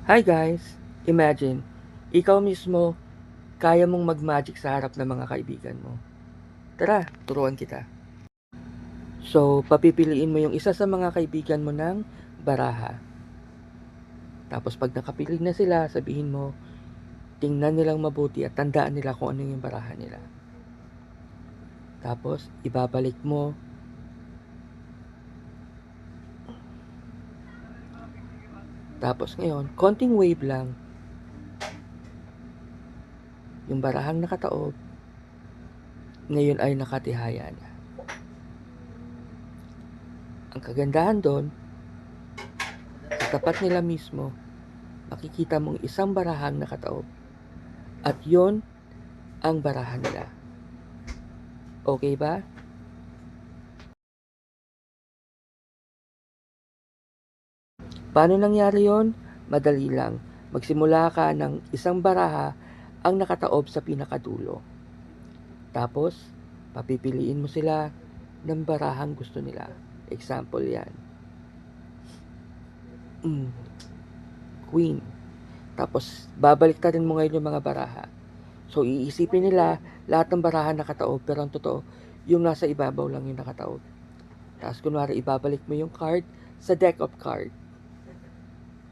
Hi guys! Imagine, ikaw mismo, kaya mong mag-magic sa harap ng mga kaibigan mo. Tara, turuan kita. So, papipiliin mo yung isa sa mga kaibigan mo ng baraha. Tapos pag nakapili na sila, sabihin mo, tingnan nilang mabuti at tandaan nila kung ano yung baraha nila. Tapos, ibabalik mo. Tapos ngayon, konting wave lang, yung barahang nakataob, ngayon ay nakatihaya na. Ang kagandahan doon, sa tapat nila mismo, makikita mong isang barahang nakataob. At yon ang baraha nila. Okay ba? Paano nangyari yon? Madali lang. Magsimula ka ng isang baraha ang nakataob sa pinakadulo. Tapos, papipiliin mo sila ng barahang gusto nila. Example yan. Queen. Tapos, babalik rin mo ngayon yung mga baraha. So, iisipin nila lahat ng baraha nakataob, pero ang totoo, yung nasa ibabaw lang yung nakataob. Tapos, kunwari, ibabalik mo yung card sa deck of card.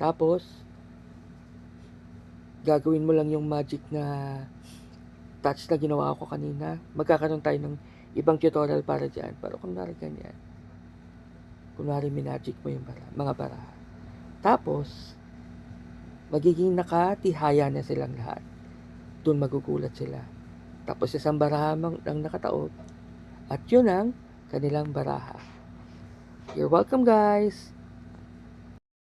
Tapos, gagawin mo lang yung magic na touch na ginawa ko kanina. Magkakaroon tayo ng ibang tutorial para dyan. Pero kunwari ganyan. Kunwari minagic mo yung mga baraha. Tapos, magiging nakatihaya na silang lahat. Doon magugulat sila. Tapos isang baraha ang nakataob. At yun ang kanilang baraha. You're welcome guys!